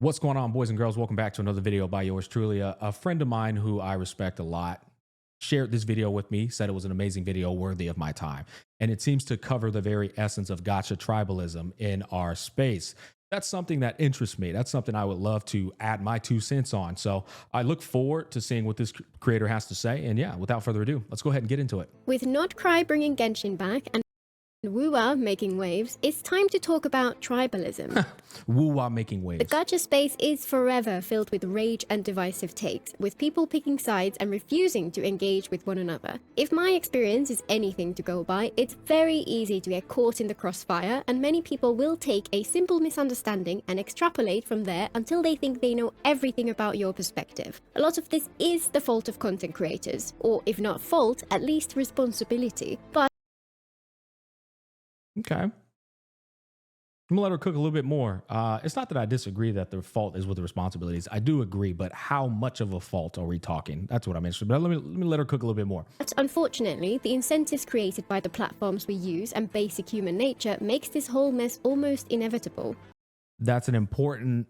What's going on, boys and girls? Welcome back to another video by yours truly. A friend of mine who I respect a lot shared this video with me, said it was an amazing video worthy of my time. And it seems to cover the very essence of gacha tribalism in our space. That's something that interests me. That's something I would love to add my 2 cents on. So I look forward to seeing what this creator has to say. And yeah, without further ado, let's go ahead and get into it. With Not Cry bringing Genshin back and Wuwa making waves, it's time to talk about tribalism. Woo-wah making waves. The gacha space is forever filled with rage and divisive takes, with people picking sides and refusing to engage with one another. If my experience is anything to go by, it's very easy to get caught in the crossfire, and many people will take a simple misunderstanding and extrapolate from there until they think they know everything about your perspective. A lot of this is the fault of content creators, or if not fault, at least responsibility. But Okay. I'm gonna let her cook a little bit more. It's not that I disagree that the fault is with the responsibilities. I do agree, but how much of a fault are we talking? That's what I'm interested in. But let me let her cook a little bit more. Unfortunately, the incentives created by the platforms we use and basic human nature makes this whole mess almost inevitable. That's an important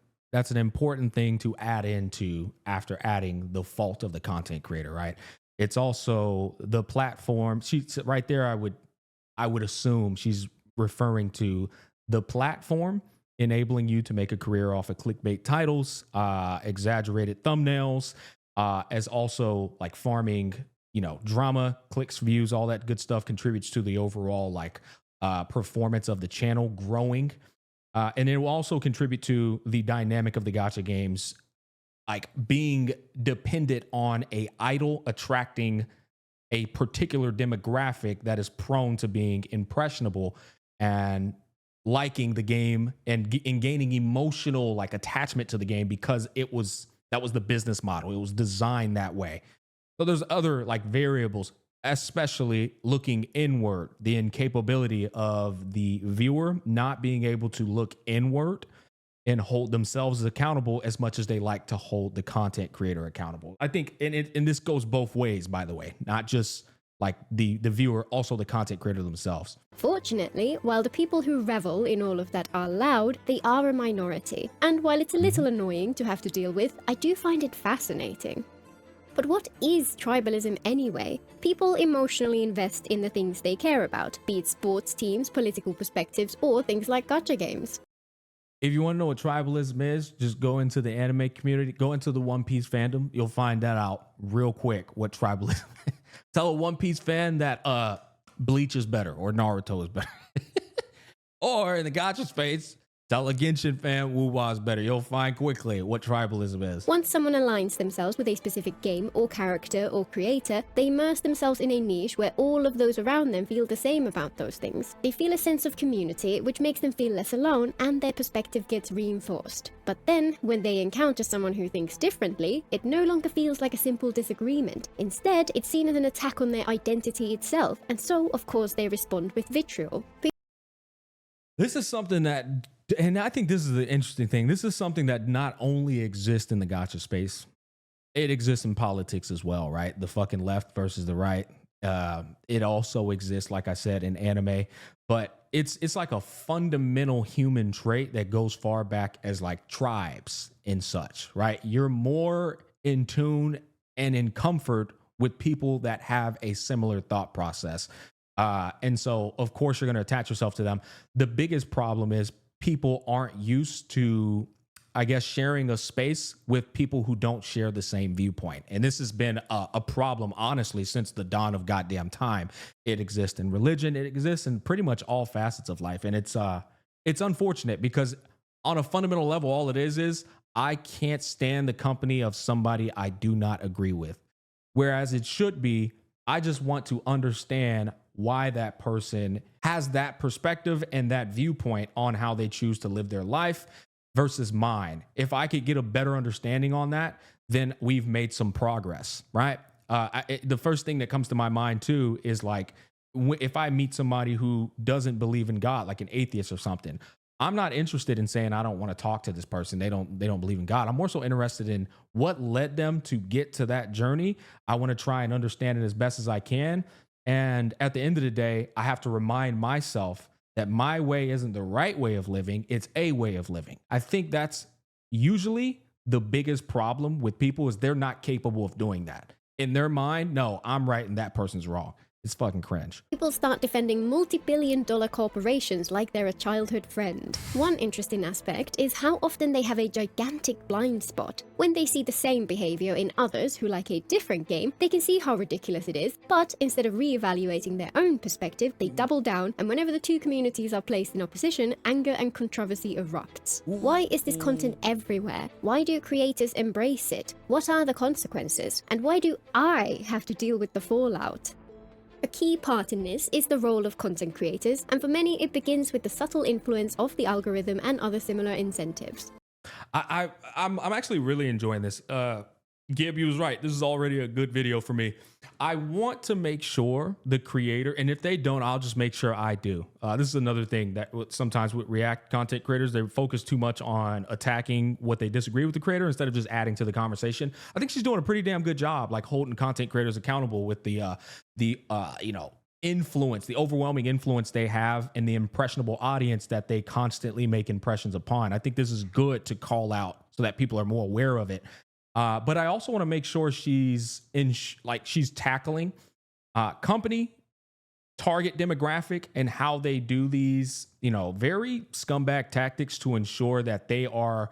thing to add into after adding the fault of the content creator, right? It's also the platform. She's right there. I would assume she's referring to the platform enabling you to make a career off of clickbait titles, exaggerated thumbnails, as also like farming, drama, clicks, views, all that good stuff contributes to the overall performance of the channel growing. And it will also contribute to the dynamic of the gacha games, like being dependent on a idol attracting a particular demographic that is prone to being impressionable and liking the game and gaining emotional attachment to the game because that was the business model. It was designed that way. So there's other variables, especially looking inward, the incapability of the viewer not being able to look inward and hold themselves accountable as much as they like to hold the content creator accountable. I think, and this goes both ways, by the way, not just the viewer, also the content creator themselves. Fortunately, while the people who revel in all of that are loud, they are a minority. And while it's a little annoying to have to deal with, I do find it fascinating. But what is tribalism anyway? People emotionally invest in the things they care about, be it sports teams, political perspectives, or things like gacha games. If you want to know what tribalism is, just go into the anime community, go into the One Piece fandom. You'll find that out real quick, what tribalism is. Tell a One Piece fan that Bleach is better or Naruto is better. Or in the gacha space, tell a Genshin fan Wu-Wah is better. You'll find quickly what tribalism is. Once someone aligns themselves with a specific game or character or creator, they immerse themselves in a niche where all of those around them feel the same about those things. They feel a sense of community, which makes them feel less alone, and their perspective gets reinforced. But then, when they encounter someone who thinks differently, it no longer feels like a simple disagreement. Instead, it's seen as an attack on their identity itself, and so, of course, they respond with vitriol. This is something that, and I think this is the interesting thing. This is something that not only exists in the gacha space, it exists in politics as well, right? The fucking left versus the right. It also exists, like I said, in anime, but it's like a fundamental human trait that goes far back as tribes and such, right? You're more in tune and in comfort with people that have a similar thought process. And so, of course, you're going to attach yourself to them. The biggest problem is people aren't used to, I guess, sharing a space with people who don't share the same viewpoint. And this has been a problem, honestly, since the dawn of goddamn time. It exists in religion. It exists in pretty much all facets of life. And it's unfortunate because on a fundamental level, all it is I can't stand the company of somebody I do not agree with. Whereas it should be, I just want to understand why that person has that perspective and that viewpoint on how they choose to live their life versus mine. If I could get a better understanding on that, then we've made some progress, right? The first thing that comes to my mind too is if I meet somebody who doesn't believe in God, like an atheist or something, I'm not interested in saying I don't want to talk to this person. They don't believe in God. I'm more so interested in what led them to get to that journey. I want to try and understand it as best as I can. And at the end of the day, I have to remind myself that my way isn't the right way of living. It's a way of living. I think that's usually the biggest problem with people is they're not capable of doing that. In their mind, no, I'm right and that person's wrong. It's fucking cringe. People start defending multi-billion-dollar corporations like they're a childhood friend. One interesting aspect is how often they have a gigantic blind spot. When they see the same behavior in others who like a different game, they can see how ridiculous it is, but instead of re-evaluating their own perspective, they double down, and whenever the two communities are placed in opposition, anger and controversy erupts. Why is this content everywhere? Why do creators embrace it? What are the consequences? And why do I have to deal with the fallout? A key part in this is the role of content creators, and for many it begins with the subtle influence of the algorithm and other similar incentives. I'm actually really enjoying this. Gib, you was right. This is already a good video for me. I want to make sure the creator, and if they don't, I'll just make sure I do. This is another thing that sometimes with React content creators, they focus too much on attacking what they disagree with the creator instead of just adding to the conversation. I think she's doing a pretty damn good job, like holding content creators accountable with the influence, the overwhelming influence they have and the impressionable audience that they constantly make impressions upon. I think this is good to call out so that people are more aware of it. But I also want to make sure she's she's tackling company, target demographic, and how they do these, very scumbag tactics to ensure that they are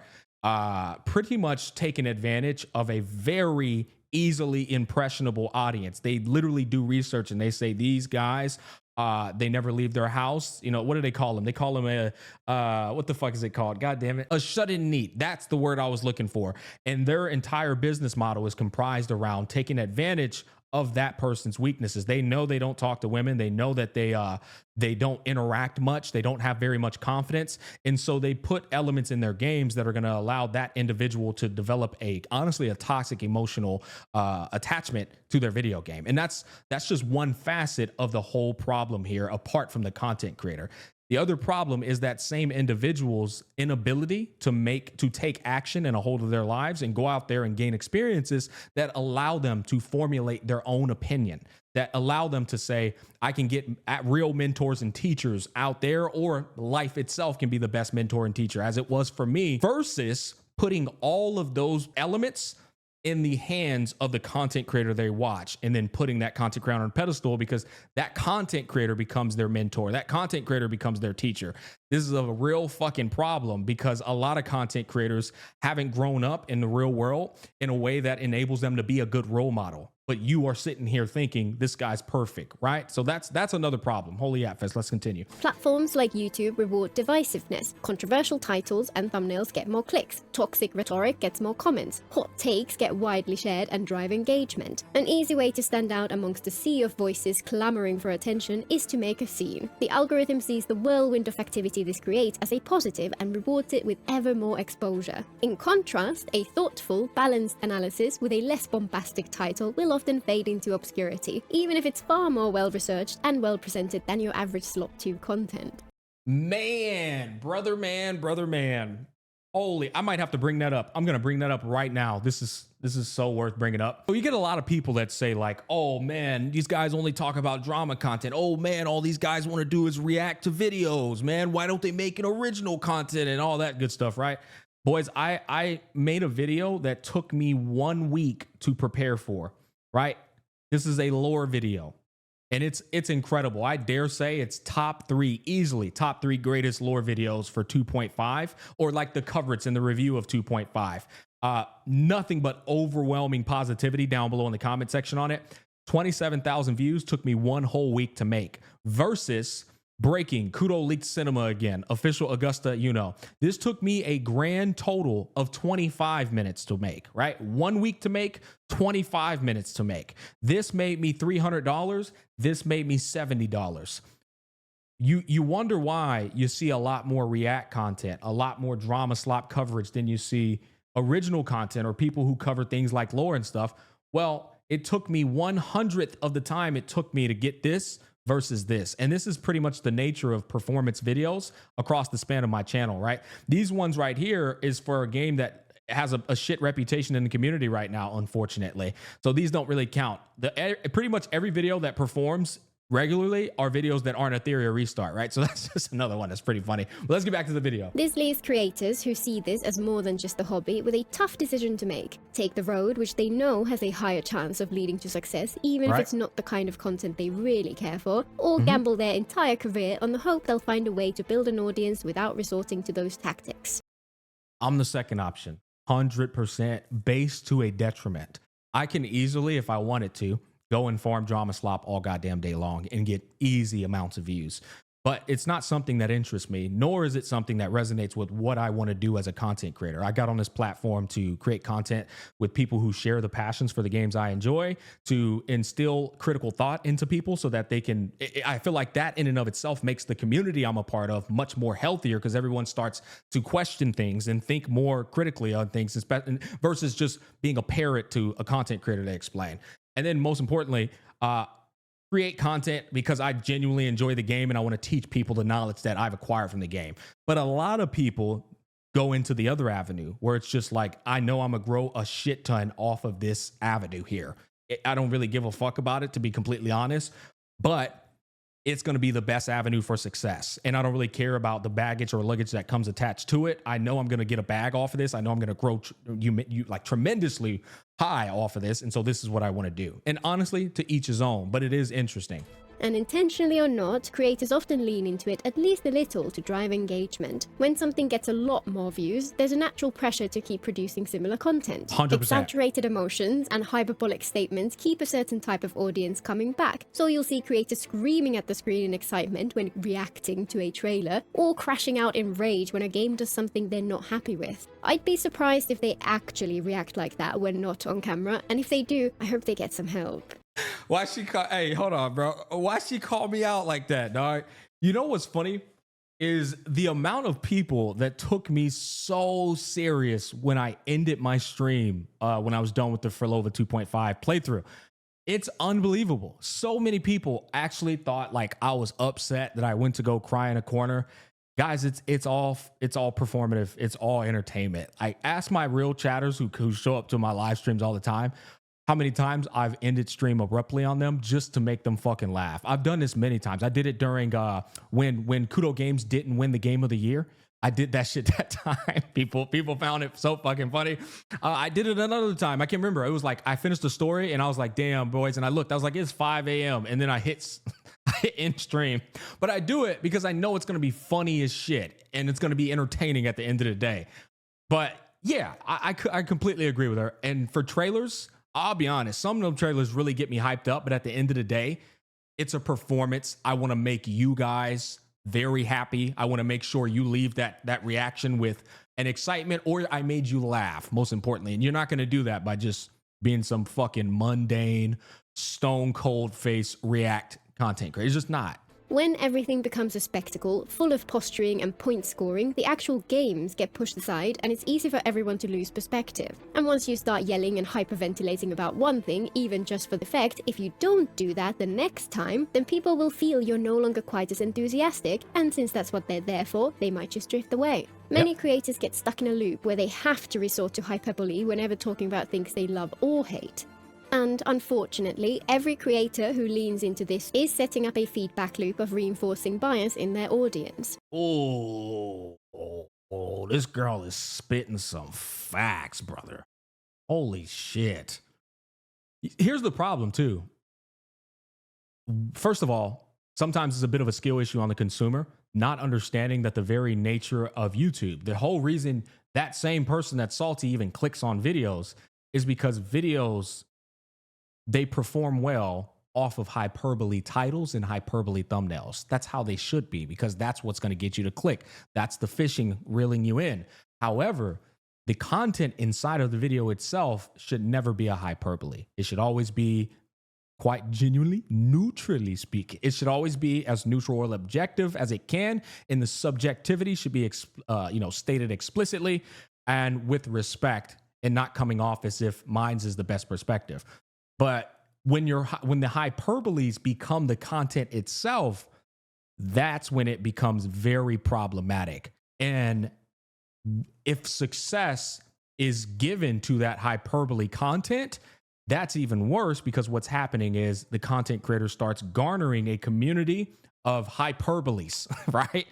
pretty much taking advantage of a very easily impressionable audience. They literally do research and they say these guys, they never leave their house. What do they call them? They call them what the fuck is it called? God damn it. A shut-in neat. That's the word I was looking for. And their entire business model is comprised around taking advantage of that person's weaknesses. They know they don't talk to women. They know that they don't interact much. They don't have very much confidence. And so they put elements in their games that are going to allow that individual to develop honestly a toxic emotional attachment to their video game. And that's just one facet of the whole problem here, apart from the content creator. The other problem is that same individual's inability to take action and a hold of their lives and go out there and gain experiences that allow them to formulate their own opinion, that allow them to say, I can get at real mentors and teachers out there, or life itself can be the best mentor and teacher, as it was for me, versus putting all of those elements in the hands of the content creator they watch, and then putting that content creator on a pedestal because that content creator becomes their mentor. That content creator becomes their teacher. This is a real fucking problem because a lot of content creators haven't grown up in the real world in a way that enables them to be a good role model. But you are sitting here thinking this guy's perfect, right? So that's another problem. Holy Atfest, let's continue. Platforms like YouTube reward divisiveness. Controversial titles and thumbnails get more clicks. Toxic rhetoric gets more comments. Hot takes get widely shared and drive engagement. An easy way to stand out amongst a sea of voices clamoring for attention is to make a scene. The algorithm sees the whirlwind of activity this creates as a positive and rewards it with ever more exposure. In contrast, a thoughtful, balanced analysis with a less bombastic title will often fade into obscurity, even if it's far more well-researched and well-presented than your average slot 2 content. Brother man. Holy, I might have to bring that up. I'm going to bring that up right now. This is so worth bringing up. So you get a lot of people that say like, oh man, these guys only talk about drama content. Oh man, all these guys want to do is react to videos, man. Why don't they make an original content and all that good stuff, right? Boys, I made a video that took me 1 week to prepare for. Right? This is a lore video and it's incredible. I dare say it's easily top 3 greatest lore videos for 2.5, or like the coverage in the review of 2.5. Nothing but overwhelming positivity down below in the comment section on it. 27,000 views took me 1 whole week to make versus breaking Kudo leaked cinema again, official Augusta, this took me a grand total of 25 minutes to make, right? 1 week to make, 25 minutes to make. This made me $300. This made me $70. You wonder why you see a lot more React content, a lot more drama slop coverage than you see original content or people who cover things like lore and stuff. Well, it took me 100th of the time it took me to get this versus this. And this is pretty much the nature of performance videos across the span of my channel, right? These ones right here is for a game that has a shit reputation in the community right now, unfortunately. So these don't really count. Pretty much every video that performs regularly are videos that aren't a theory or restart, right? So that's just another one that's pretty funny. But let's get back to the video. This leaves creators who see this as more than just a hobby with a tough decision to make. Take the road which they know has a higher chance of leading to success, even if it's not the kind of content they really care for, or gamble their entire career on the hope they'll find a way to build an audience without resorting to those tactics. I'm the second option, 100% based to a detriment. I can easily, if I wanted to, go and farm drama slop all goddamn day long and get easy amounts of views. But it's not something that interests me, nor is it something that resonates with what I want to do as a content creator. I got on this platform to create content with people who share the passions for the games I enjoy, to instill critical thought into people so that they can, I feel like that in and of itself makes the community I'm a part of much more healthier, because everyone starts to question things and think more critically on things versus just being a parrot to a content creator to explain. And then most importantly, create content because I genuinely enjoy the game and I want to teach people the knowledge that I've acquired from the game. But a lot of people go into the other avenue where it's just like, I know I'm gonna grow a shit ton off of this avenue here. I don't really give a fuck about it, to be completely honest, but it's going to be the best avenue for success. And I don't really care about the baggage or luggage that comes attached to it. I know I'm going to get a bag off of this. I know I'm going to grow like tremendously high off of this. And so this is what I want to do. And honestly, to each his own, but it is interesting. And intentionally or not, creators often lean into it at least a little to drive engagement. When something gets a lot more views, there's a natural pressure to keep producing similar content. 100%. Exaggerated emotions and hyperbolic statements keep a certain type of audience coming back. So you'll see creators screaming at the screen in excitement when reacting to a trailer, or crashing out in rage when a game does something they're not happy with. I'd be surprised if they actually react like that when not on camera, and if they do, I hope they get some help. Why she call? Hey, hold on, bro. Why she call me out like that, dog? You know what's funny is the amount of people that took me so serious when I ended my stream when I was done with the Furlova 2.5 playthrough. It's unbelievable. So many people actually thought like I was upset that I went to go cry in a corner. Guys, it's all performative. It's all entertainment. I ask my real chatters who show up to my live streams all the time how many times I've ended stream abruptly on them just to make them fucking laugh. I've done this many times. I did it during when Kudo Games didn't win the game of the year. I did that shit that time. People found it so fucking funny. I did it another time. I can't remember. It was like I finished the story and I was like, damn, boys. And I looked, I was like, it's 5 a.m. And then I hit end stream. But I do it because I know it's going to be funny as shit. And it's going to be entertaining at the end of the day. But yeah, I completely agree with her. And for trailers, I'll be honest, some of them trailers really get me hyped up, but at the end of the day, it's a performance. I want to make you guys very happy. I want to make sure you leave that reaction with an excitement, or I made you laugh, most importantly. And you're not going to do that by just being some fucking mundane, stone cold face react content creator. It's just not. When everything becomes a spectacle, full of posturing and point scoring, the actual games get pushed aside and it's easy for everyone to lose perspective. And once you start yelling and hyperventilating about one thing, even just for the effect, if you don't do that the next time, then people will feel you're no longer quite as enthusiastic, and since that's what they're there for, they might just drift away. Many creators get stuck in a loop where they have to resort to hyperbole whenever talking about things they love or hate. And unfortunately, every creator who leans into this is setting up a feedback loop of reinforcing bias in their audience. Oh, this girl is spitting some facts, brother. Holy shit. Here's the problem, too. First of all, sometimes it's a bit of a skill issue on the consumer, not understanding that the very nature of YouTube, the whole reason that same person that's salty even clicks on videos is because videos, they perform well off of hyperbole titles and hyperbole thumbnails. That's how they should be, because that's what's going to get you to click. That's the fishing reeling you in. However, the content inside of the video itself should never be a hyperbole. It should always be quite genuinely, neutrally speaking. It should always be as neutral or objective as it can, and the subjectivity should be stated explicitly and with respect, and not coming off as if mine's is the best perspective. But when the hyperboles become the content itself, that's when it becomes very problematic. And if success is given to that hyperbole content, That's even worse because what's happening is the content creator starts garnering a community of hyperboles, right?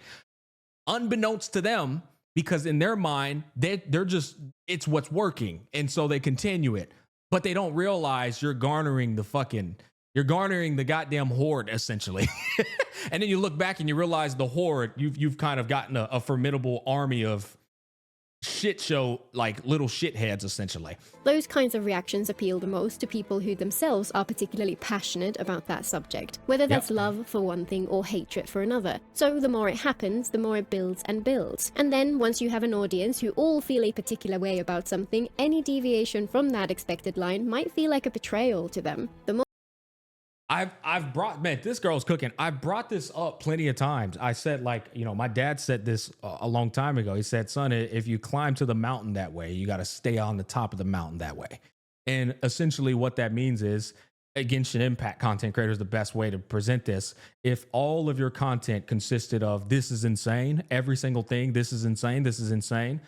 Unbeknownst to them, because in their mind, they're just, it's what's working. And so they continue it, but they don't realize you're garnering the goddamn horde, essentially. And then you look back and you realize the horde, you've kind of gotten a formidable army of shit show, like little shitheads, essentially. Those kinds of reactions appeal the most to people who themselves are particularly passionate about that subject, whether that's love for one thing or hatred for another. So the more it happens, the more it builds and builds. And then once you have an audience who all feel a particular way about something, any deviation from that expected line might feel like a betrayal to them. The more I've brought, man, this girl's cooking. I've brought this up plenty of times. I said, like, you know, my dad said this a long time ago. He said, son, if you climb to the mountain that way, you got to stay on the top of the mountain that way. And essentially what that means is, Genshin Impact content creators, the best way to present this. If all of your content consisted of, this is insane, every single thing, this is insane.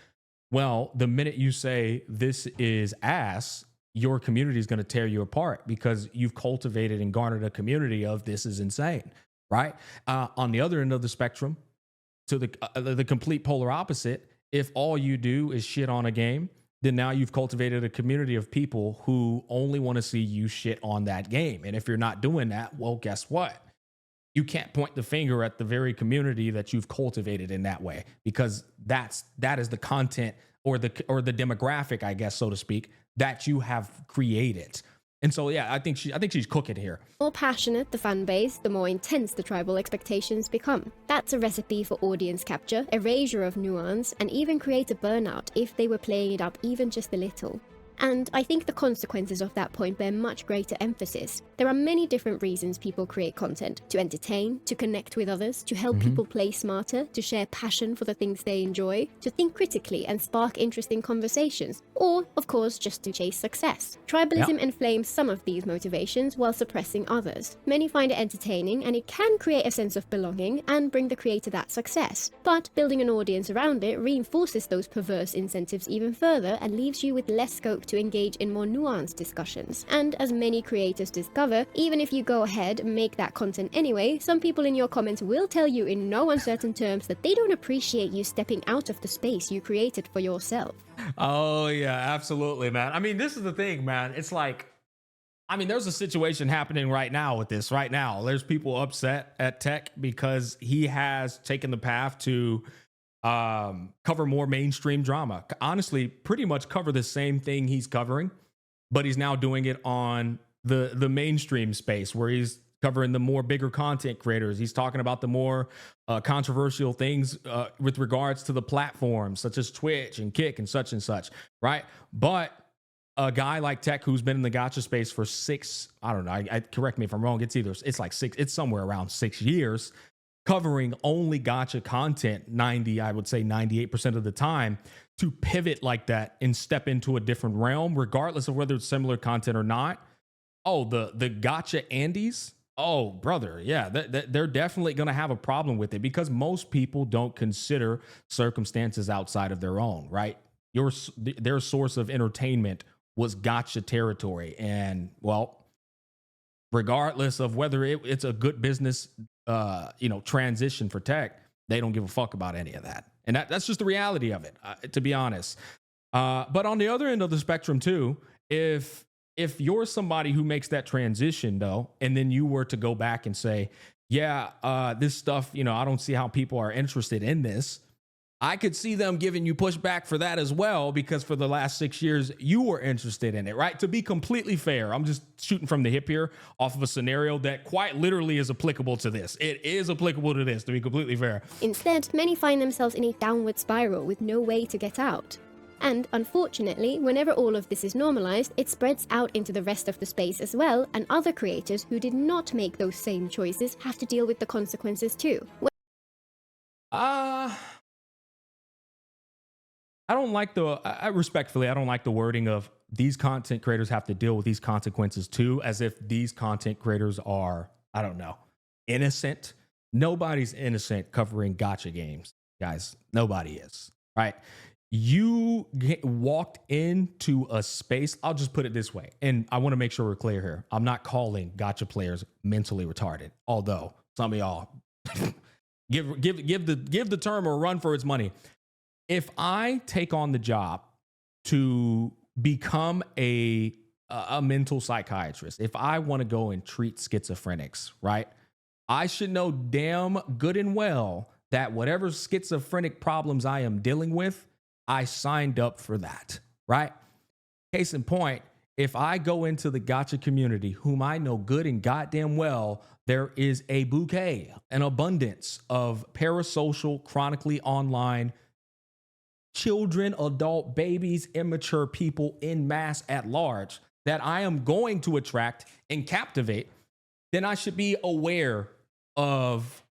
Well, the minute you say this is ass, your community is going to tear you apart because you've cultivated and garnered a community of this is insane, right? On the other end of the spectrum, to the complete polar opposite, if all you do is shit on a game, then now you've cultivated a community of people who only want to see you shit on that game. And if you're not doing that, well, guess what? You can't point the finger at the very community that you've cultivated in that way, because that is the content or the demographic, I guess, so to speak, that you have created. And so, yeah, I think she's cooking here. The more passionate the fan base, the more intense the tribal expectations become. That's a recipe for audience capture, erasure of nuance, and even create a burnout if they were playing it up even just a little. And I think the consequences of that point bear much greater emphasis. There are many different reasons people create content: to entertain, to connect with others, to help people play smarter, to share passion for the things they enjoy, to think critically and spark interesting conversations, or, of course, just to chase success. Tribalism inflames some of these motivations while suppressing others. Many find it entertaining, and it can create a sense of belonging and bring the creator that success. But building an audience around it reinforces those perverse incentives even further and leaves you with less scope to engage in more nuanced discussions. And as many creators discover, even if you go ahead and make that content anyway, some people in your comments will tell you in no uncertain terms that they don't appreciate you stepping out of the space you created for yourself. Oh yeah, absolutely, man. I mean, this is the thing, man. It's like, I mean, there's a situation happening right now with this. Right now, there's people upset at Tech because he has taken the path to cover more mainstream drama. Honestly, pretty much cover the same thing he's covering, but he's now doing it on the mainstream space where he's covering the more bigger content creators. He's talking about the more controversial things with regards to the platforms such as Twitch and Kick and such, right? But a guy like Tech, who's been in the gacha space for I don't know, I correct me if I'm wrong, it's somewhere around 6 years, covering only gacha content 98% of the time, to pivot like that and step into a different realm, regardless of whether it's similar content or not. Oh, the gacha Andes. Oh, brother. Yeah, they're definitely going to have a problem with it because most people don't consider circumstances outside of their own, right? Their source of entertainment was gacha territory. And well, regardless of whether it's a good business transition for Tech, they don't give a fuck about any of that. And that's just the reality of it, to be honest. But on the other end of the spectrum too, if you're somebody who makes that transition though, and then you were to go back and say, yeah, this stuff, I don't see how people are interested in this, I could see them giving you pushback for that as well, because for the last 6 years, you were interested in it, right? To be completely fair, I'm just shooting from the hip here off of a scenario that quite literally is applicable to this. It is applicable to this, to be completely fair. Instead, many find themselves in a downward spiral with no way to get out. And unfortunately, whenever all of this is normalized, it spreads out into the rest of the space as well, and other creators who did not make those same choices have to deal with the consequences too. I don't like respectfully, I don't like the wording of these content creators have to deal with these consequences too, as if these content creators are, I don't know, innocent. Nobody's innocent covering gacha games, guys. Nobody is, right? walked into a space. I'll just put it this way, and I want to make sure we're clear here. I'm not calling gacha players mentally retarded, although some of y'all give the term a run for its money. If I take on the job to become a mental psychiatrist, if I want to go and treat schizophrenics, right, I should know damn good and well that whatever schizophrenic problems I am dealing with, I signed up for that, right? Case in point, if I go into the gacha community, whom I know good and goddamn well, there is a bouquet, an abundance of parasocial, chronically online children, adult, babies, immature people in mass at large that I am going to attract and captivate, then I should be aware of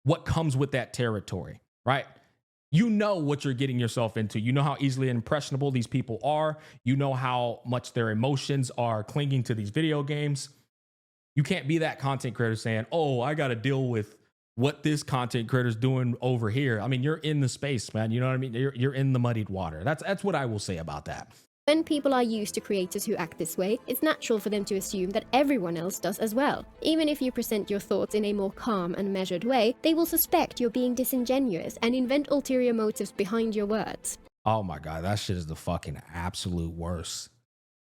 what comes with that territory, right? You know what you're getting yourself into. You know how easily impressionable these people are. You know how much their emotions are clinging to these video games. You can't be that content creator saying, oh, I got to deal with what this content creator is doing over here. I mean, you're in the space, man. You know what I mean? You're in the muddied water. That's what I will say about that. When people are used to creators who act this way, it's natural for them to assume that everyone else does as well. Even if you present your thoughts in a more calm and measured way, they will suspect you're being disingenuous and invent ulterior motives behind your words. Oh my God, that shit is the fucking absolute worst.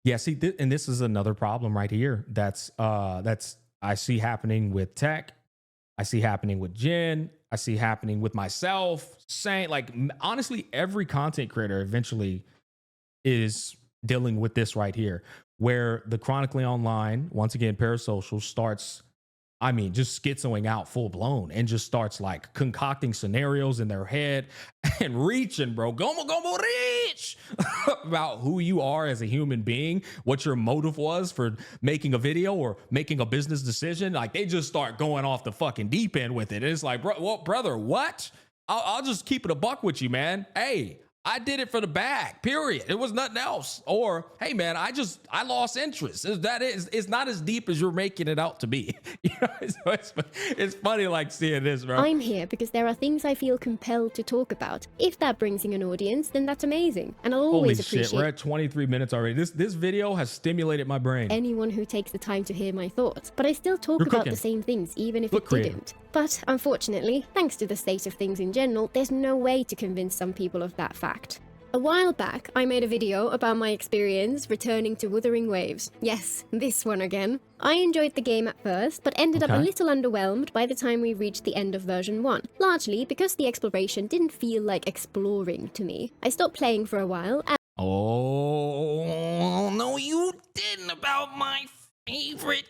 Yeah, see, and this is another problem right here. That's I see happening with tech. I see happening with Jen. I see happening with myself. Saying, like, honestly, every content creator eventually is dealing with this right here, where the chronically online, once again, Parasocial starts, I mean, just schizoing out full blown and just starts like concocting scenarios in their head and reaching, bro, go reach about who you are as a human being, what your motive was for making a video or making a business decision. Like, they just start going off the fucking deep end with it. And it's like, brother, what? I'll just keep it a buck with you, man. Hey, I did it for the bag, period. It was nothing else. Or, hey man, I lost interest. It's not as deep as you're making it out to be. You know, so it's funny like seeing this, bro. I'm here because there are things I feel compelled to talk about. If that brings in an audience, then that's amazing. And I'll always appreciate. Holy shit, we're at 23 minutes already. This video has stimulated my brain. Anyone who takes the time to hear my thoughts. But I still talk about the same things, even if it didn't. But unfortunately, thanks to the state of things in general, there's no way to convince some people of that fact. A while back, I made a video about my experience returning to Wuthering Waves. Yes, this one again. I enjoyed the game at first, but ended up a little underwhelmed by the time we reached the end of version 1, largely because the exploration didn't feel like exploring to me. I stopped playing for a while and— Oh, no you didn't, about my favorite.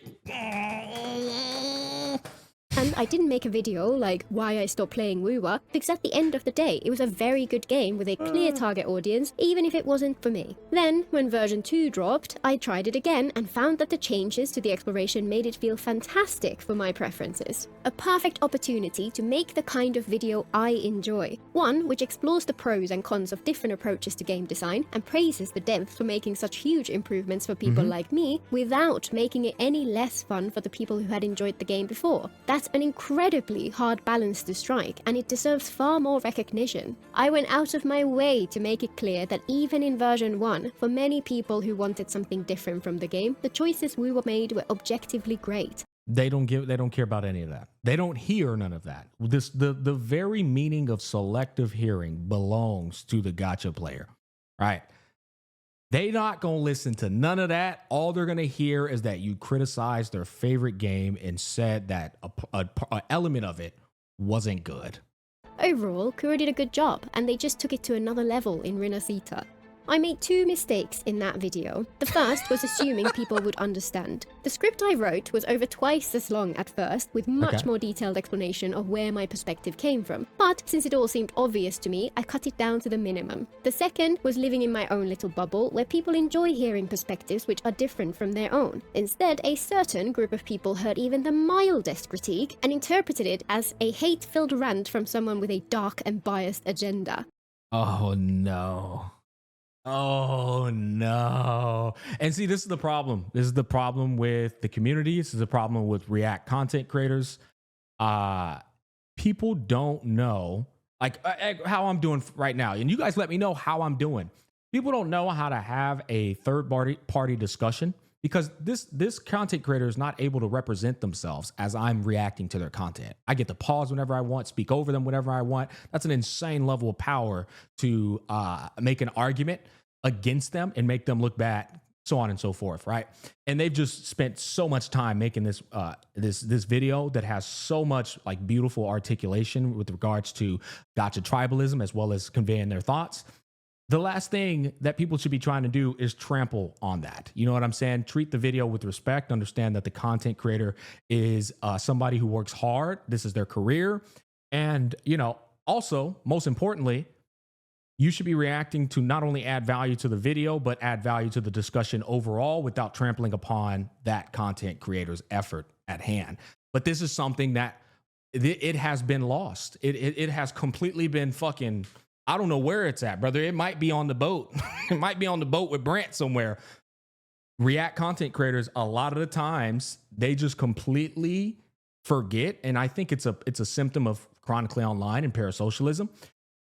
And I didn't make a video like why I stopped playing Wuwa, because at the end of the day, it was a very good game with a clear target audience, even if it wasn't for me. Then, when version 2 dropped, I tried it again and found that the changes to the exploration made it feel fantastic for my preferences. A perfect opportunity to make the kind of video I enjoy. One which explores the pros and cons of different approaches to game design and praises the devs for making such huge improvements for people like me, without making it any less fun for the people who had enjoyed the game before. That's an incredibly hard balance to strike, and it deserves far more recognition. I went out of my way to make it clear that even in version 1, for many people who wanted something different from the game, the choices we were made were objectively great. They don't care about any of that. They don't hear none of that. The very meaning of selective hearing belongs to the gacha player, right? They not gonna listen to none of that. All they're gonna hear is that you criticized their favorite game and said that a element of it wasn't good. Overall, Kura did a good job, and they just took it to another level in Rinasita. I made 2 mistakes in that video. The first was assuming people would understand. The script I wrote was over twice as long at first, with much more detailed explanation of where my perspective came from. But since it all seemed obvious to me, I cut it down to the minimum. The second was living in my own little bubble where people enjoy hearing perspectives which are different from their own. Instead, a certain group of people heard even the mildest critique and interpreted it as a hate-filled rant from someone with a dark and biased agenda. Oh no. Oh no. And see, this is the problem. This is the problem with the community. This is the problem with React content creators. People don't know like how I'm doing right now. And you guys let me know how I'm doing. People don't know how to have a third party discussion because this content creator is not able to represent themselves as I'm reacting to their content. I get to pause whenever I want, speak over them whenever I want. That's an insane level of power to make an argument against them and make them look bad, so on and so forth, right? And they've just spent so much time making this this video that has so much like beautiful articulation with regards to Gacha tribalism as well as conveying their thoughts. The last thing that people should be trying to do is trample on that. You know what I'm saying? Treat the video with respect. Understand that the content creator is somebody who works hard. This is their career. And, you know, also, most importantly, you should be reacting to not only add value to the video, but add value to the discussion overall without trampling upon that content creator's effort at hand. But this is something that it has been lost. It has completely been fucking... I don't know where it's at, brother. It might be on the boat. It might be on the boat with Brant somewhere. React content creators, a lot of the times, they just completely forget. And I think it's a symptom of chronically online and parasocialism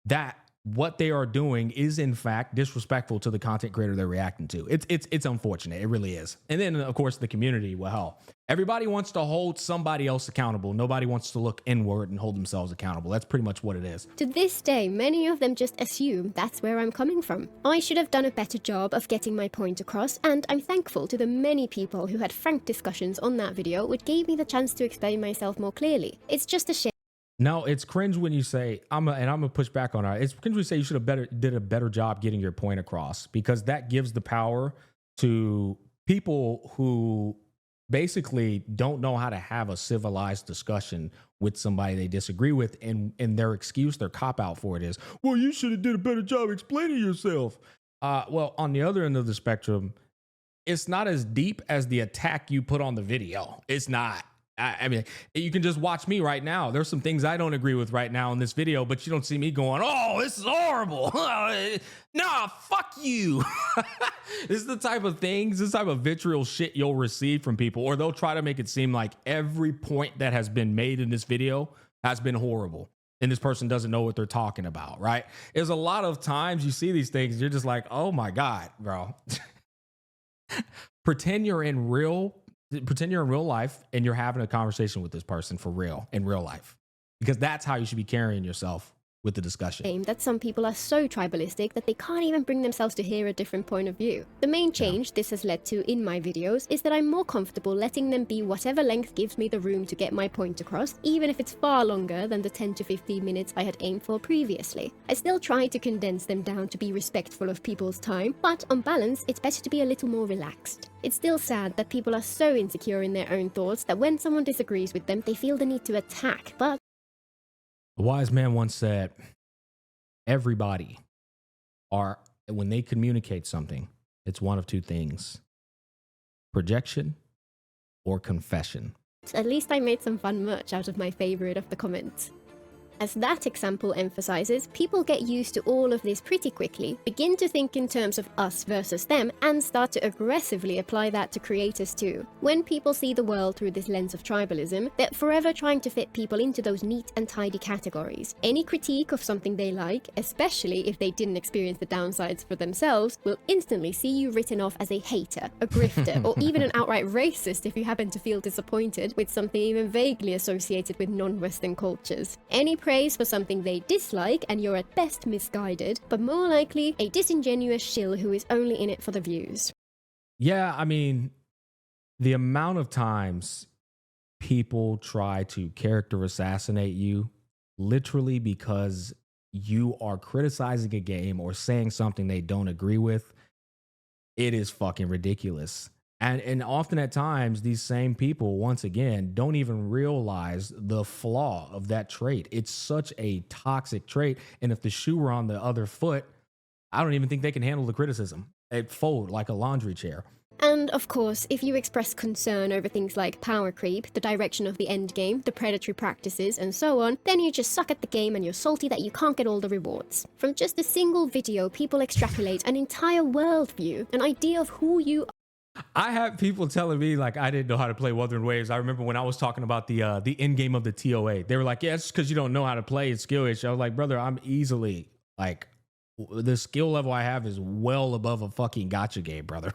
that what they are doing is in fact disrespectful to the content creator they're reacting to. It's unfortunate. It really is. And then of course the community, well, everybody wants to hold somebody else accountable. Nobody wants to look inward and hold themselves accountable. That's pretty much what it is. To this day, many of them just assume that's where I'm coming from. I should have done a better job of getting my point across, and I'm thankful to the many people who had frank discussions on that video, which gave me the chance to explain myself more clearly. It's just a shame. No, it's cringe when you say, I'm gonna push back on it. It's cringe when you say you should have did a better job getting your point across, because that gives the power to people who basically don't know how to have a civilized discussion with somebody they disagree with, and their excuse, their cop out for it is, well, you should have did a better job explaining yourself. Well, on the other end of the spectrum, it's not as deep as the attack you put on the video. It's not. I mean, you can just watch me right now. There's some things I don't agree with right now in this video, but you don't see me going, oh, this is horrible. Nah, fuck you. This is the type of things, this type of vitriol shit you'll receive from people, or they'll try to make it seem like every point that has been made in this video has been horrible, and this person doesn't know what they're talking about, right? There's a lot of times you see these things, you're just like, oh my God, bro. Pretend you're in real life and you're having a conversation with this person for real in real life, because that's how you should be carrying yourself with the discussion. That some people are so tribalistic that they can't even bring themselves to hear a different point of view. The main change this has led to in my videos is that I'm more comfortable letting them be whatever length gives me the room to get my point across, even if it's far longer than the 10 to 15 minutes I had aimed for previously. I still try to condense them down to be respectful of people's time, but on balance, it's better to be a little more relaxed. It's still sad that people are so insecure in their own thoughts that when someone disagrees with them, they feel the need to attack, but a wise man once said, everybody when they communicate something, it's one of two things: projection or confession. at least I made some fun merch out of my favorite of the comments. As that example emphasizes, people get used to all of this pretty quickly, begin to think in terms of us versus them, and start to aggressively apply that to creators too. When people see the world through this lens of tribalism, they're forever trying to fit people into those neat and tidy categories. Any critique of something they like, especially if they didn't experience the downsides for themselves, will instantly see you written off as a hater, a grifter, or even an outright racist if you happen to feel disappointed with something even vaguely associated with non-Western cultures. Any praise for something they dislike and you're at best misguided, but more likely a disingenuous shill who is only in it for the views. Yeah, I mean, the amount of times people try to character assassinate you literally because you are criticizing a game or saying something they don't agree with, it is fucking ridiculous. And often at times, these same people, once again, don't even realize the flaw of that trait. It's such a toxic trait. And if the shoe were on the other foot, I don't even think they can handle the criticism. It fold like a laundry chair. And of course, if you express concern over things like power creep, the direction of the end game, the predatory practices, and so on, then you just suck at the game and you're salty that you can't get all the rewards. From just a single video, people extrapolate an entire worldview, an idea of who you I had people telling me like I didn't know how to play Wuthering Waves. I remember when I was talking about the end game of the TOA. They were like, "Yeah, it's because you don't know how to play. It's skill issue." I was like, "Brother, I'm easily like the skill level I have is well above a fucking gacha game, brother."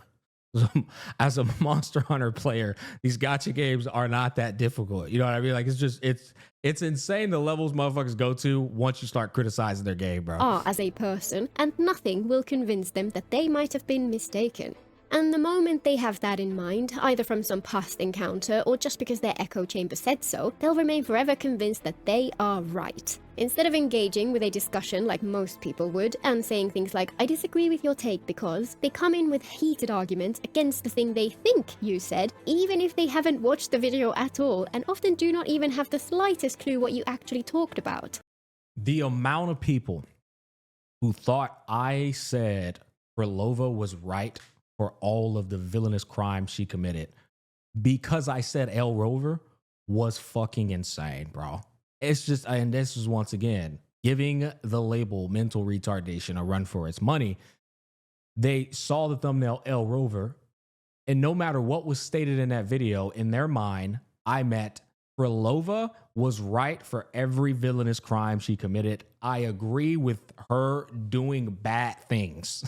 As a Monster Hunter player, these gacha games are not that difficult. You know what I mean? Like it's insane the levels motherfuckers go to once you start criticizing their game, bro. Are as a person, and nothing will convince them that they might have been mistaken. And the moment they have that in mind, either from some past encounter or just because their echo chamber said so, they'll remain forever convinced that they are right. Instead of engaging with a discussion like most people would, and saying things like, "I disagree with your take because," they come in with heated arguments against the thing they think you said, even if they haven't watched the video at all, and often do not even have the slightest clue what you actually talked about. The amount of people who thought I said Krylova was right for all of the villainous crimes she committed because I said L Rover was fucking insane, bro. It's just, and this is once again giving the label mental retardation a run for its money. They saw the thumbnail L Rover, and no matter what was stated in that video, in their mind, I meant Krylova was right for every villainous crime she committed. I agree with her doing bad things.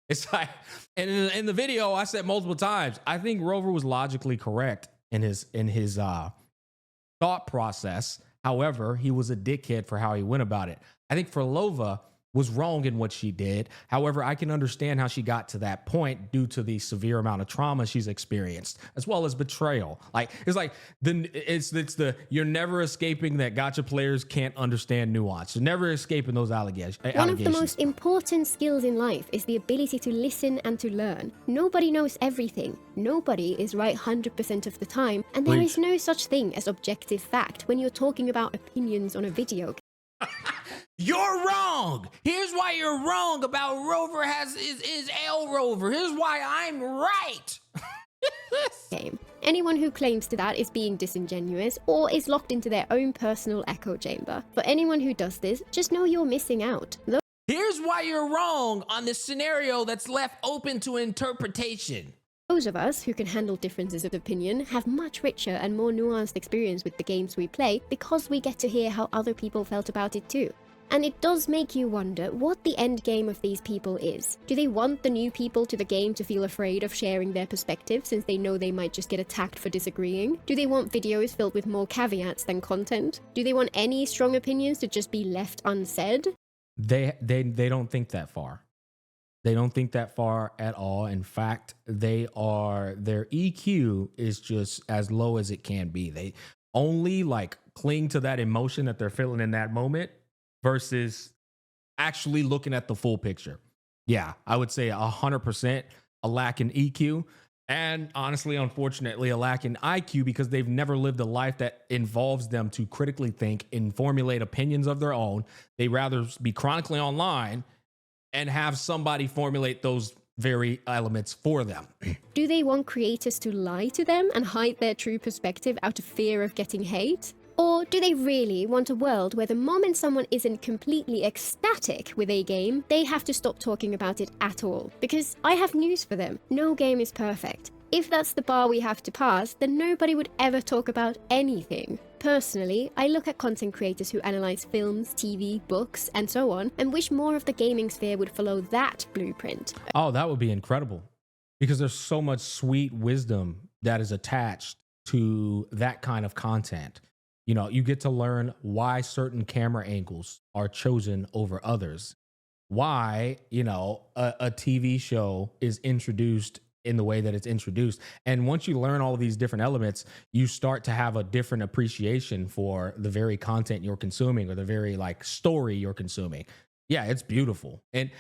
It's like, and in the video, I said multiple times, I think Rover was logically correct in his thought process. However, he was a dickhead for how he went about it. I think Krylova was wrong in what she did. However, I can understand how she got to that point due to the severe amount of trauma she's experienced, as well as betrayal. Like it's like it's the you're never escaping that gacha players can't understand nuance. You're never escaping those allegations. One of the most important skills in life is the ability to listen and to learn. Nobody knows everything. Nobody is right 100% of the time, and there is no such thing as objective fact when you're talking about opinions on a video. You're wrong. Here's why you're wrong about Rover is L Rover. Here's why I'm right. Game. Anyone who claims to that is being disingenuous or is locked into their own personal echo chamber. For anyone who does this, just know you're missing out. Here's why you're wrong on this scenario that's left open to interpretation. Those of us who can handle differences of opinion have much richer and more nuanced experience with the games we play because we get to hear how other people felt about it too. And it does make you wonder what the end game of these people is. Do they want the new people to the game to feel afraid of sharing their perspective since they know they might just get attacked for disagreeing? Do they want videos filled with more caveats than content? Do they want any strong opinions to just be left unsaid? They don't think that far. They don't think that far at all. In fact, their EQ is just as low as it can be. They only like cling to that emotion that they're feeling in that moment versus actually looking at the full picture. Yeah, I would say 100% a lack in EQ. And honestly, unfortunately, a lack in IQ because they've never lived a life that involves them to critically think and formulate opinions of their own. They rather be chronically online and have somebody formulate those very elements for them. Do they want creators to lie to them and hide their true perspective out of fear of getting hate? Or do they really want a world where the moment someone isn't completely ecstatic with a game, they have to stop talking about it at all? Because I have news for them. No game is perfect. If that's the bar we have to pass, then nobody would ever talk about anything. Personally, I look at content creators who analyze films, TV, books, and so on, and wish more of the gaming sphere would follow that blueprint. Oh, that would be incredible. Because there's so much sweet wisdom that is attached to that kind of content. You know, you get to learn why certain camera angles are chosen over others. Why, you know, a TV show is introduced in the way that it's introduced. And once you learn all of these different elements, you start to have a different appreciation for the very content you're consuming or the very like story you're consuming. Yeah, it's beautiful. And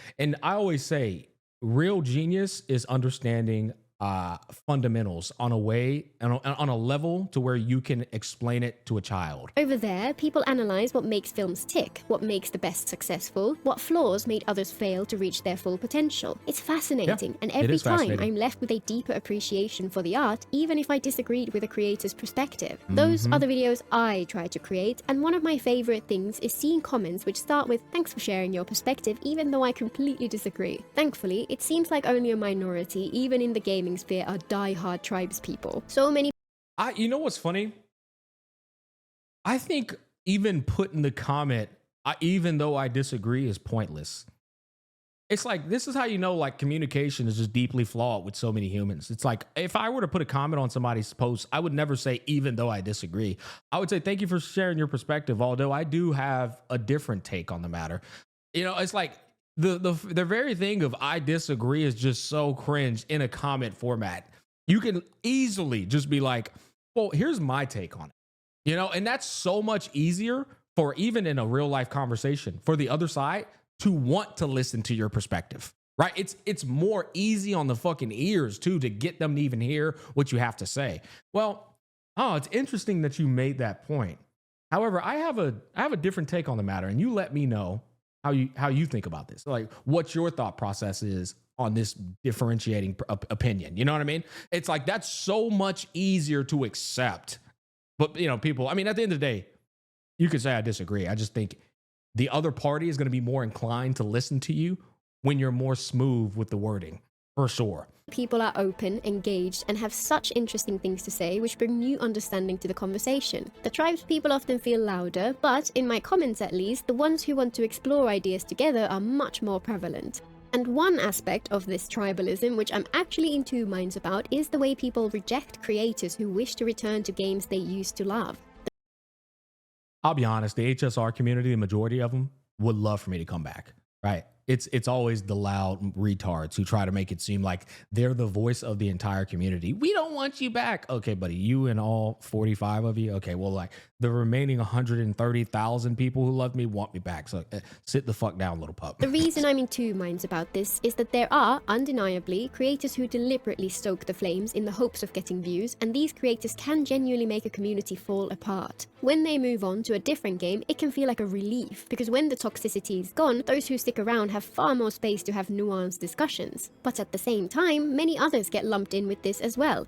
I always say real genius is understanding fundamentals on a level to where you can explain it to a child. Over there, people analyze what makes films tick, what makes the best successful, what flaws made others fail to reach their full potential. It's fascinating, and every time I'm left with a deeper appreciation for the art, even if I disagreed with a creator's perspective. Those are the videos I try to create, and one of my favorite things is seeing comments which start with "thanks for sharing your perspective," even though I completely disagree. Thankfully, it seems like only a minority, even in the gaming gaming sphere are die-hard tribes people. So many You know what's funny? I think even putting the comment, even though I disagree, is pointless. It's like, this is how you know, like, communication is just deeply flawed with so many humans. It's like, if I were to put a comment on somebody's post, I would never say, even though I disagree. I would say, thank you for sharing your perspective, although I do have a different take on the matter. You know, it's like the very thing of I disagree is just so cringe in a comment format. You can easily just be like, well, here's my take on it. You know, and that's so much easier for, even in a real life conversation, for the other side to want to listen to your perspective, right? It's more easy on the fucking ears too, to get them to even hear what you have to say. Well, it's interesting that you made that point. However, I have a different take on the matter, and you let me know how you think about this. Like, what your thought process is on this differentiating opinion. You know what I mean? It's like, that's so much easier to accept. But, you know, people, I mean, at the end of the day, you could say I disagree. I just think the other party is going to be more inclined to listen to you when you're more smooth with the wording, for sure. people are open, engaged, and have such interesting things to say which bring new understanding to the conversation. The tribes people often feel louder, but, in my comments at least, the ones who want to explore ideas together are much more prevalent. And one aspect of this tribalism which I'm actually in two minds about is the way people reject creators who wish to return to games they used to love. I'll be honest, the HSR community, the majority of them would love for me to come back, right? It's always the loud retards who try to make it seem like they're the voice of the entire community. We don't want you back. Okay, buddy, you and all 45 of you. Okay, well, like the remaining 130,000 people who love me want me back. So sit the fuck down, little pup. The reason I'm in two minds about this is that there are, undeniably, creators who deliberately stoke the flames in the hopes of getting views, and these creators can genuinely make a community fall apart. When they move on to a different game, it can feel like a relief, because when the toxicity is gone, those who stick around have far more space to have nuanced discussions. But at the same time, many others get lumped in with this as well.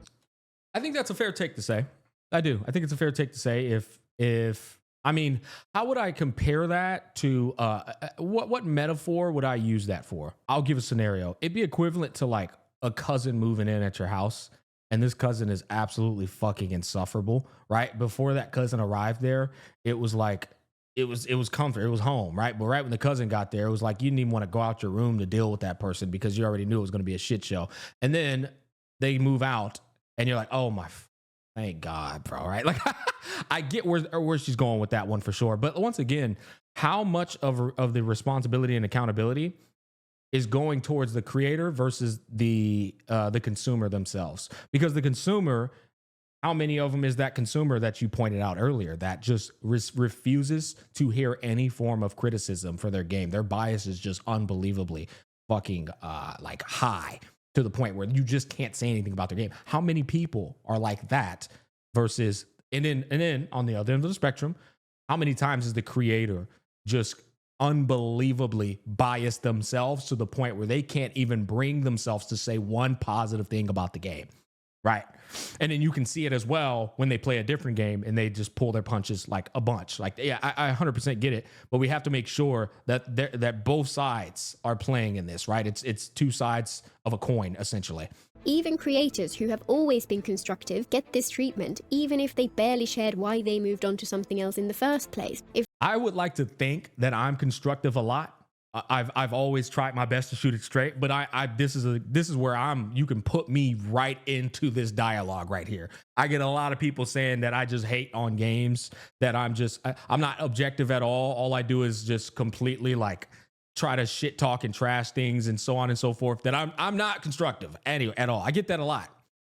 I think that's a fair take to say. I do. I think it's a fair take to say. If I mean, how would I compare that to what metaphor would I use that for? I'll give a scenario. It'd be equivalent to like a cousin moving in at your house, and this cousin is absolutely fucking insufferable, right? Before that cousin arrived there, it was like it was comfort, it was home, right? But right when the cousin got there, it was like you didn't even want to go out your room to deal with that person because you already knew it was going to be a shit show. And then they move out, and you're like, oh my, thank God, bro, right? Like, I get where she's going with that one for sure. But once again, how much of the responsibility and accountability is going towards the creator versus the consumer themselves? Because the consumer, how many of them is that consumer that you pointed out earlier that just refuses to hear any form of criticism for their game? Their bias is just unbelievably fucking like high, to the point where you just can't say anything about their game. How many people are like that versus, and then on the other end of the spectrum, how many times is the creator just unbelievably biased themselves to the point where they can't even bring themselves to say one positive thing about the game, right? And then you can see it as well when they play a different game and they just pull their punches like a bunch. Like, yeah, I 100% get it, but we have to make sure that both sides are playing in this, right? It's two sides of a coin, essentially. Even creators who have always been constructive get this treatment, even if they barely shared why they moved on to something else in the first place. I would like to think that I'm constructive a lot. I've always tried my best to shoot it straight, but this is where you can put me right into this dialogue right here. I get a lot of people saying that I just hate on games, that I'm not objective at all. All I do is just completely like try to shit talk and trash things and so on and so forth, that I'm not constructive anyway at all. I get that a lot.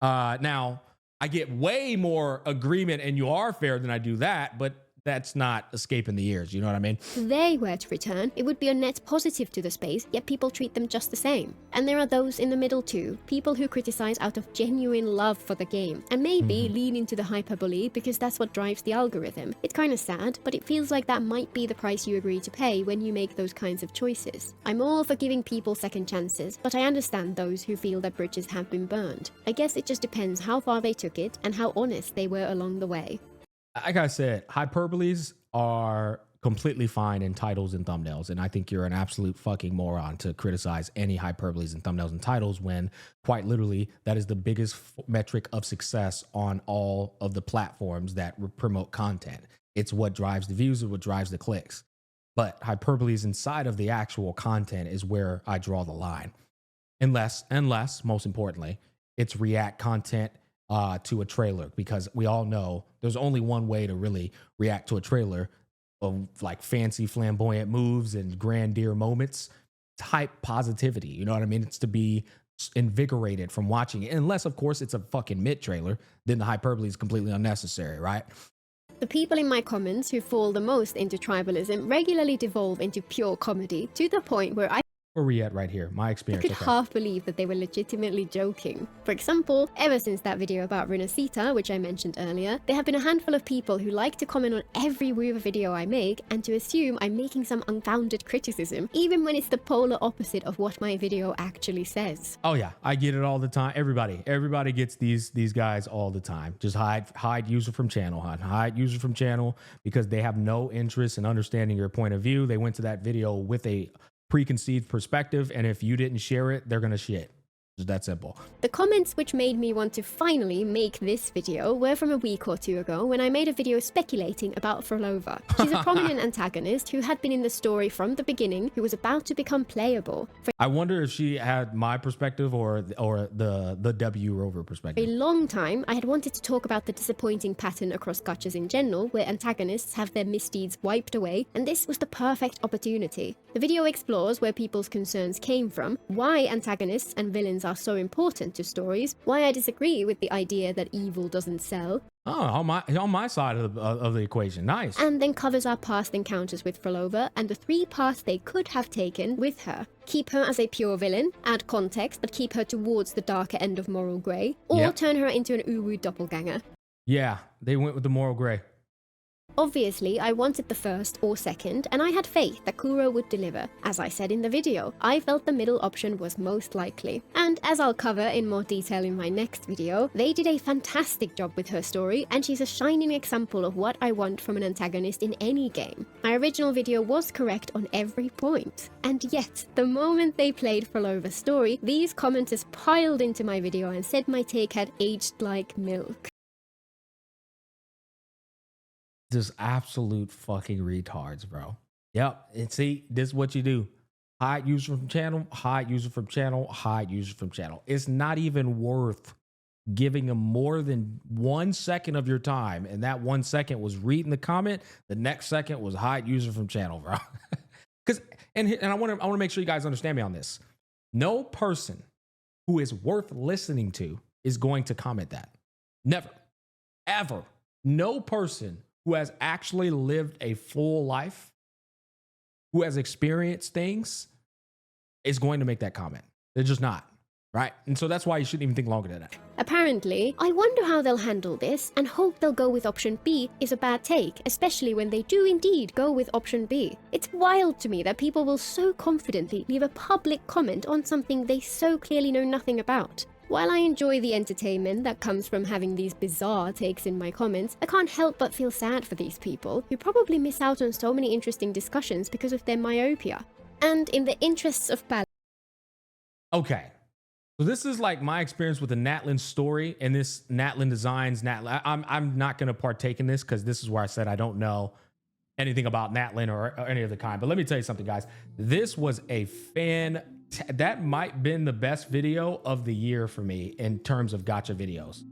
Now I get way more agreement and you are fair than I do that, but that's not escaping the ears, you know what I mean? If they were to return, it would be a net positive to the space, yet people treat them just the same. And there are those in the middle too, people who criticize out of genuine love for the game, and maybe lean into the hyperbole because that's what drives the algorithm. It's kind of sad, but it feels like that might be the price you agree to pay when you make those kinds of choices. I'm all for giving people second chances, but I understand those who feel their bridges have been burned. I guess it just depends how far they took it and how honest they were along the way. Like I said, hyperboles are completely fine in titles and thumbnails. And I think you're an absolute fucking moron to criticize any hyperboles in thumbnails and titles when quite literally that is the biggest metric of success on all of the platforms that promote content. It's what drives the views, it's what drives the clicks. But hyperboles inside of the actual content is where I draw the line. Unless, most importantly, it's react content to a trailer, because we all know there's only one way to really react to a trailer of like fancy flamboyant moves and grandeur moments. It's hype positivity, you know what I mean? It's to be invigorated from watching it, unless of course it's a fucking mid trailer, then the hyperbole is completely unnecessary, right? The people in my comments who fall the most into tribalism regularly devolve into pure comedy, to the point where Where we at right here? My I experience. could half believe that they were legitimately joking. For example, ever since that video about Runacita, which I mentioned earlier, there have been a handful of people who like to comment on every Weaver video I make and to assume I'm making some unfounded criticism, even when it's the polar opposite of what my video actually says. Oh yeah, I get it all the time. Everybody gets these guys all the time. Just hide user from channel, hide user from channel, because they have no interest in understanding your point of view. They went to that video with a preconceived perspective, and if you didn't share it, they're gonna shit. Just that simple. The comments which made me want to finally make this video were from a week or two ago when I made a video speculating about Frolova. She's a prominent antagonist who had been in the story from the beginning, who was about to become playable. For I wonder if she had my perspective or the W Rover a perspective. long time, I had wanted to talk about the disappointing pattern across gachas in general, where antagonists have their misdeeds wiped away, and this was the perfect opportunity. The video explores where people's concerns came from, why antagonists and villains are so important to stories, why I disagree with the idea that evil doesn't sell, Oh, on my side of the equation. Nice. and then covers our past encounters with Frolova and the 3 paths they could have taken with her. Keep her as a pure villain, add context but keep her towards the darker end of moral grey, or Yep. turn her into an Uwu doppelganger. Yeah, they went with the moral gray. Obviously, I wanted the first or second, and I had faith that Kuro would deliver. As I said in the video, I felt the middle option was most likely. And as I'll cover in more detail in my next video, they did a fantastic job with her story, and she's a shining example of what I want from an antagonist in any game. My original video was correct on every point. And yet, the moment they played Frolova's story, these commenters piled into my video and said my take had aged like milk. Just absolute fucking retards, bro. Yep. And see, this is what you do. Hide user from channel, hide user from channel, hide user from channel. It's not even worth giving them more than 1 second of your time. And that 1 second was reading the comment. The next second was hide user from channel, bro. Because and I want to make sure you guys understand me on this. No person who is worth listening to is going to comment that. Never, ever. No person who has actually lived a full life, who has experienced things, is going to make that comment. They're just not, right? And so that's why you shouldn't even think longer than that. Apparently, I wonder how they'll handle this and hope they'll go with option B is a bad take, especially when they do indeed go with option B. It's wild to me that people will so confidently leave a public comment on something they so clearly know nothing about. While I enjoy the entertainment that comes from having these bizarre takes in my comments, I can't help but feel sad for these people who probably miss out on so many interesting discussions because of their myopia. And in the interests of balance. Okay. So this is like my experience with the Natlin story and this Natlin Designs. I'm not going to partake in this because this is where I said I don't know anything about Natlin or any of the kind. But let me tell you something, guys. This was a that might been the best video of the year for me in terms of gacha videos.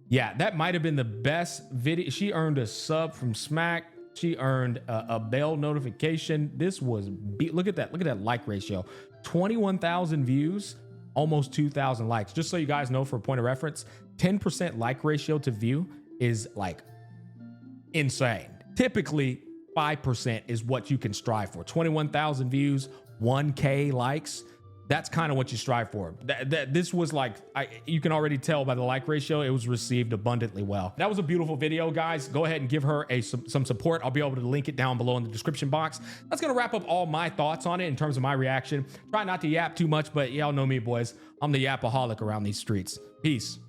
Yeah, that might have been the best video. She earned a sub from Smack. She earned a bell notification. This was, look at that like ratio. 21,000 views, almost 2,000 likes. Just so you guys know, for a point of reference, 10% like ratio to view is like insane. Typically 5% is what you can strive for. 21,000 views, 1K likes. That's kind of what you strive for. This was like, you can already tell by the like ratio, it was received abundantly well. That was a beautiful video, guys. Go ahead and give her some support. I'll be able to link it down below in the description box. That's gonna wrap up all my thoughts on it in terms of my reaction. Try not to yap too much, but y'all know me, boys. I'm the yapaholic around these streets. Peace.